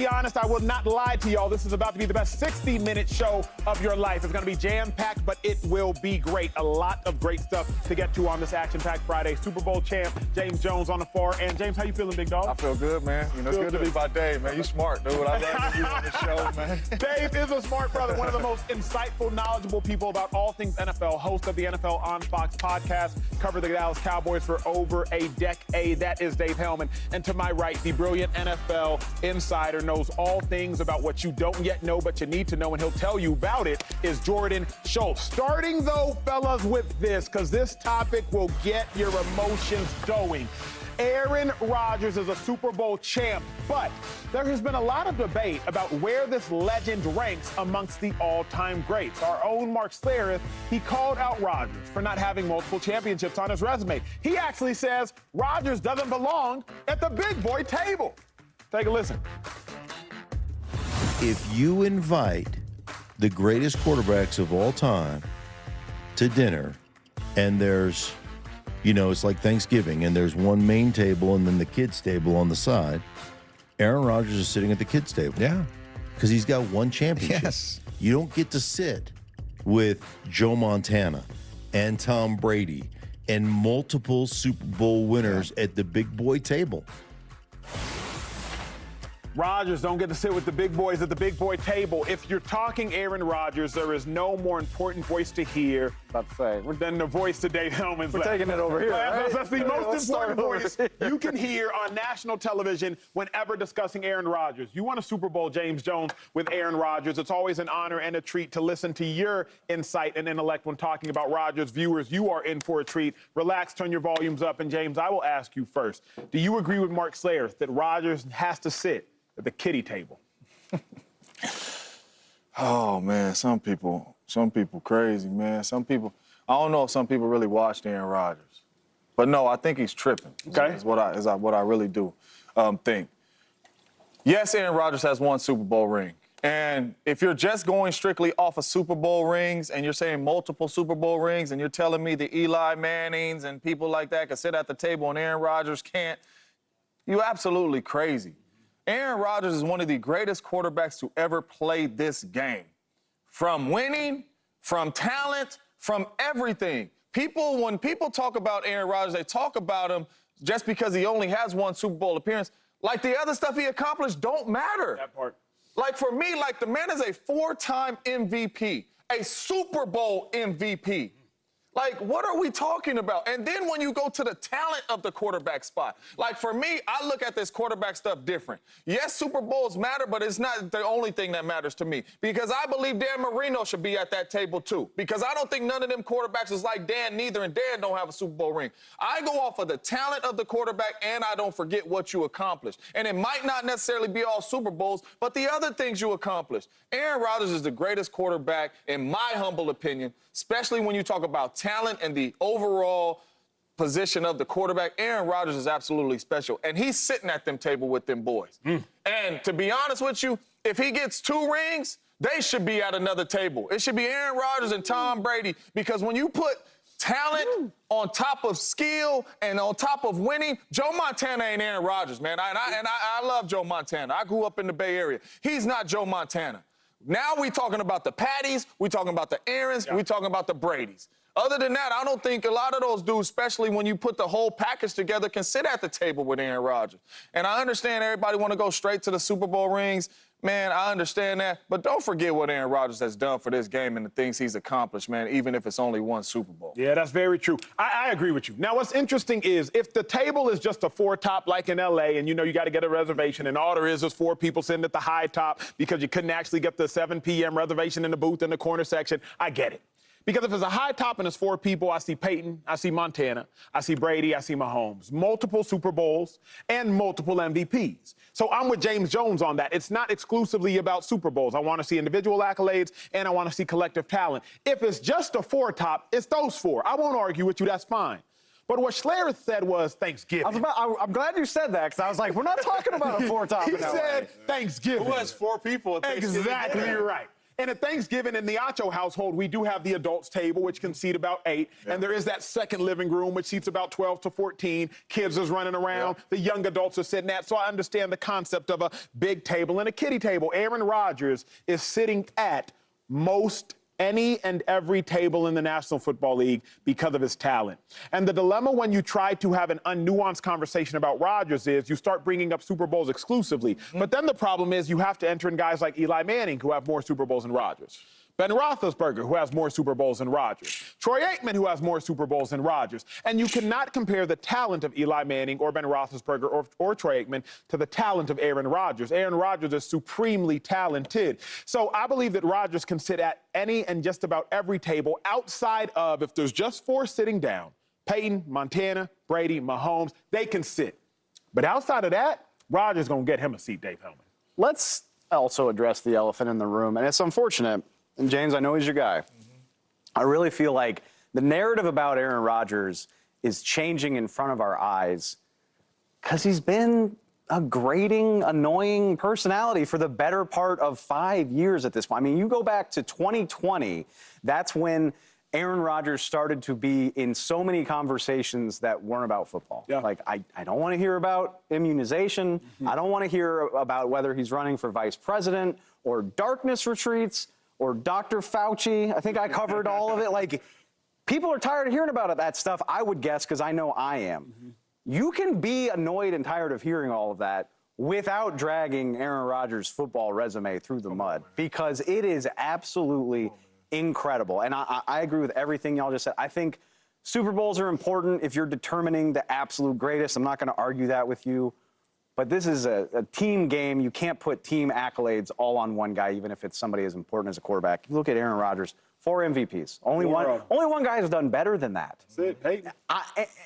Be honest, I will not lie to y'all. This is about to be the best 60-minute show of your life. It's going to be jam-packed, but it will be great. A lot of great stuff to get to on this action-packed Friday. Super Bowl champ James Jones on the far end. James, how you feeling, big dog? I feel good, man. You know, it's good to be by Dave, man. You smart, dude. I love you on the show, man. Dave is a smart brother, one of the most insightful, knowledgeable people about all things NFL, host of the NFL on Fox podcast, covered the Dallas Cowboys for over a decade. That is Dave Hellman. And to my right, the brilliant NFL insider, knows all things about what you don't yet know, but you need to know, and he'll tell you about it, is Jordan Schultz. Starting, though, fellas, with this, because this topic will get your emotions going. Aaron Rodgers is a Super Bowl champ, but there has been a lot of debate about where this legend ranks amongst the all-time greats. Our own Mark Schlereth, he called out Rodgers for not having multiple championships on his resume. He actually says Rodgers doesn't belong at the big boy table. Take a listen. If you invite the greatest quarterbacks of all time to dinner, and there's, you know, it's like Thanksgiving, and there's one main table and then the kids' table on the side, Aaron Rodgers is sitting at the kids' table. Yeah. Because he's got one championship. Yes. You don't get to sit with Joe Montana and Tom Brady and multiple Super Bowl winners at the big boy table. Rodgers don't get to sit with the big boys at the big boy table. If you're talking Aaron Rodgers, there is no more important voice to hear than the voice to Dave Hellman's. We're taking it over here, right? That's the most important voice you can hear on national television whenever discussing Aaron Rodgers. You want a Super Bowl, James Jones, with Aaron Rodgers. It's always an honor and a treat to listen to your insight and intellect when talking about Rodgers. Viewers, you are in for a treat. Relax, turn your volumes up, and James, I will ask you first. Do you agree with Mark Schlereth that Rodgers has to sit at the kiddie table? Oh, man, some people crazy, man. Some people, I don't know if some people really watched Aaron Rodgers. But no, I think he's tripping. Okay. Is what I really do think. Yes, Aaron Rodgers has one Super Bowl ring. And if you're just going strictly off of Super Bowl rings and you're saying multiple Super Bowl rings and you're telling me the Eli Mannings and people like that can sit at the table and Aaron Rodgers can't, you're absolutely crazy. Aaron Rodgers is one of the greatest quarterbacks to ever play this game. From winning, from talent, from everything. When people talk about Aaron Rodgers, they talk about him just because he only has one Super Bowl appearance. Like the other stuff he accomplished don't matter. That part. Like for me, like the man is a 4-time MVP, a Super Bowl MVP. Like, what are we talking about? And then when you go to the talent of the quarterback spot, like for me, I look at this quarterback stuff different. Yes, Super Bowls matter, but it's not the only thing that matters to me. Because I believe Dan Marino should be at that table too. Because I don't think none of them quarterbacks is like Dan neither, and Dan don't have a Super Bowl ring. I go off of the talent of the quarterback, and I don't forget what you accomplished. And it might not necessarily be all Super Bowls, but the other things you accomplished. Aaron Rodgers is the greatest quarterback, in my humble opinion, especially when you talk about talent and the overall position of the quarterback. Aaron Rodgers is absolutely special, and he's sitting at them table with them boys. And to be honest with you, if he gets 2 rings, they should be at another table. It should be Aaron Rodgers and Tom Brady, because when you put talent on top of skill and on top of winning, Joe Montana ain't Aaron Rodgers, man. I love Joe Montana. I grew up in the Bay Area. He's not Joe Montana. Now we talking about the Patties, we talking about the Aarons, we talking about the Bradys. Other than that, I don't think a lot of those dudes, especially when you put the whole package together, can sit at the table with Aaron Rodgers. And I understand everybody want to go straight to the Super Bowl rings. Man, I understand that. But don't forget what Aaron Rodgers has done for this game and the things he's accomplished, man, even if it's only one Super Bowl. Yeah, that's very true. I agree with you. Now, what's interesting is if the table is just a 4-top like in L.A. and, you know, you got to get a reservation and all there is 4 people sitting at the high top because you couldn't actually get the 7 p.m. reservation in the booth in the corner section, I get it. Because if it's a high top and it's 4 people, I see Peyton, I see Montana, I see Brady, I see Mahomes. Multiple Super Bowls and multiple MVPs. So I'm with James Jones on that. It's not exclusively about Super Bowls. I want to see individual accolades and I want to see collective talent. If it's just a 4-top, it's those 4. I won't argue with you. That's fine. But what Schlereth said was Thanksgiving. I'm glad you said that, because I was like, we're not talking about a 4-top. He said Thanksgiving. Who has 4 people at Thanksgiving? Exactly right. And at Thanksgiving in the Acho household, we do have the adults table, which can seat about 8. Yeah. And there is that second living room, which seats about 12 to 14. Kids is running around. Yeah. The young adults are sitting at. So I understand the concept of a big table and a kiddie table. Aaron Rodgers is sitting at most any and every table in the National Football League because of his talent. And the dilemma when you try to have an unnuanced conversation about Rodgers is you start bringing up Super Bowls exclusively. But then the problem is you have to enter in guys like Eli Manning, who have more Super Bowls than Rodgers. Ben Roethlisberger, who has more Super Bowls than Rodgers. Troy Aikman, who has more Super Bowls than Rodgers. And you cannot compare the talent of Eli Manning or Ben Roethlisberger or Troy Aikman to the talent of Aaron Rodgers. Aaron Rodgers is supremely talented. So I believe that Rodgers can sit at any and just about every table outside of, if there's just 4 sitting down, Peyton, Montana, Brady, Mahomes, they can sit. But outside of that, Rodgers going to get him a seat, Dave Hellman. Let's also address the elephant in the room, and it's unfortunate. And James, I know he's your guy. I really feel like the narrative about Aaron Rodgers is changing in front of our eyes because he's been a grating, annoying personality for the better part of 5 years at this point. I mean, you go back to 2020, that's when Aaron Rodgers started to be in so many conversations that weren't about football. Yeah. Like, I don't want to hear about immunization. I don't want to hear about whether he's running for vice president or darkness retreats or Dr. Fauci. I think I covered all of it. Like, people are tired of hearing about that stuff, I would guess, because I know I am. You can be annoyed and tired of hearing all of that without dragging Aaron Rodgers' football resume through the mud, because it is absolutely incredible. And I agree with everything y'all just said. I think Super Bowls are important if you're determining the absolute greatest. I'm not going to argue that with you. But this is a team game. You can't put team accolades all on one guy, even if it's somebody as important as a quarterback. You look at Aaron Rodgers, 4 MVPs. Only one guy has done better than that. That's it. Peyton.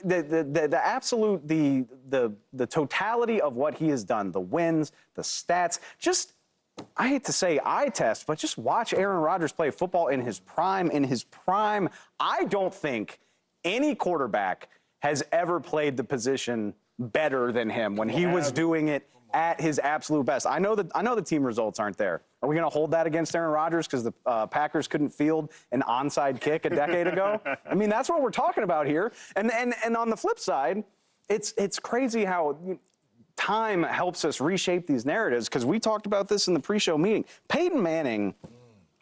The absolute, the totality of what he has done, the wins, the stats, just, I hate to say eye test, but just watch Aaron Rodgers play football in his prime. I don't think any quarterback has ever played the position better than him when he was doing it at his absolute best. I know the team results aren't there. Are we going to hold that against Aaron Rodgers because the Packers couldn't field an onside kick a decade ago? I mean, that's what we're talking about here. And on the flip side, it's crazy how time helps us reshape these narratives, because we talked about this in the pre-show meeting. Peyton Manning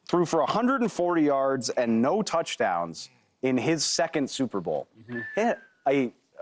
threw for 140 yards and no touchdowns in his second Super Bowl.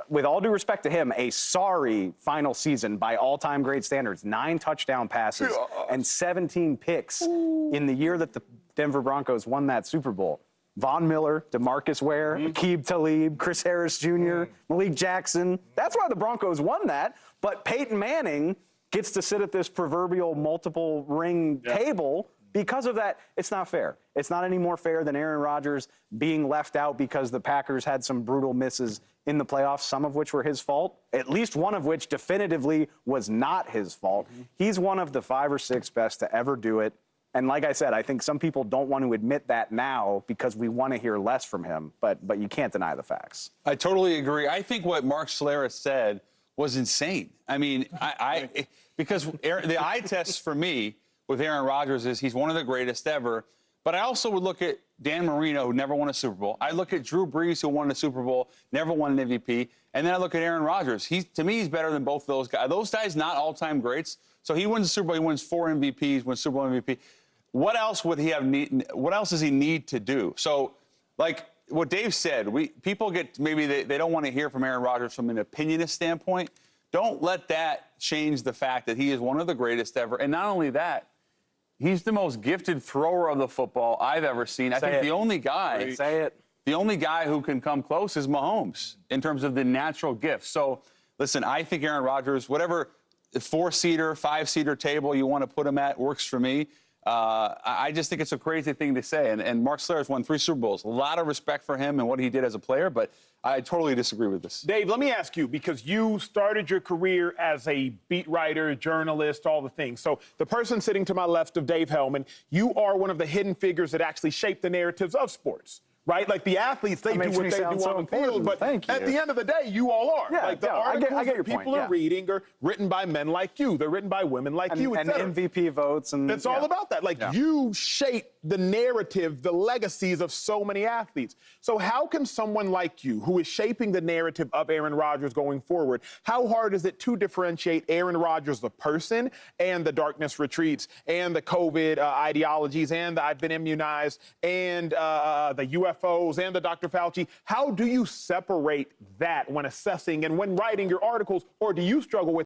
With all due respect to him, a sorry final season by all-time great standards. 9 touchdown passes and 17 picks in the year that the Denver Broncos won that Super Bowl. Von Miller, DeMarcus Ware, Aqib Talib, Chris Harris Jr., Malik Jackson. That's why the Broncos won that. But Peyton Manning gets to sit at this proverbial multiple ring table. Because of that, it's not fair. It's not any more fair than Aaron Rodgers being left out because the Packers had some brutal misses in the playoffs, some of which were his fault, at least one of which definitively was not his fault. He's one of the 5 or 6 best to ever do it. And like I said, I think some people don't want to admit that now because we want to hear less from him, but you can't deny the facts. I totally agree. I think what Mark Schlereth said was insane. I mean, because the eye test for me with Aaron Rodgers is he's one of the greatest ever. But I also would look at Dan Marino, who never won a Super Bowl. I look at Drew Brees, who won a Super Bowl, never won an MVP. And then I look at Aaron Rodgers. To me, he's better than both of those guys. Those guys, not all-time greats. So he wins the Super Bowl. He wins 4 MVPs, wins Super Bowl MVP. What else would he have what else does he need to do? So, like what Dave said, people get, maybe they don't want to hear from Aaron Rodgers from an opinionist standpoint. Don't let that change the fact that he is one of the greatest ever. And not only that, he's the most gifted thrower of the football I've ever seen. I think the only guy who can come close is Mahomes in terms of the natural gift. So, listen, I think Aaron Rodgers, whatever 4-seater, 5-seater table you want to put him at works for me. I just think it's a crazy thing to say. And Mark Schlereth won 3 Super Bowls. A lot of respect for him and what he did as a player, but I totally disagree with this. Dave, let me ask you, because you started your career as a beat writer, journalist, all the things. So the person sitting to my left of Dave Hellman, you are one of the hidden figures that actually shape the narratives of sports. right? Like the athletes, they do makes what me they do sound so on the field, important. but Thank at you. the end of the day, you all are. Yeah, like the no, I articles get your that people point, are reading are written by men like you. They're written by women like you, and etc. MVP votes and It's all about that. Like you shape the narrative, the legacies of so many athletes. So how can someone like you, who is shaping the narrative of Aaron Rodgers going forward, how hard is it to differentiate Aaron Rodgers, the person, and the darkness retreats, and the COVID ideologies, and the I've been immunized, and the UFOs, and the Dr. Fauci? How do you separate that when assessing and when writing your articles, or do you struggle with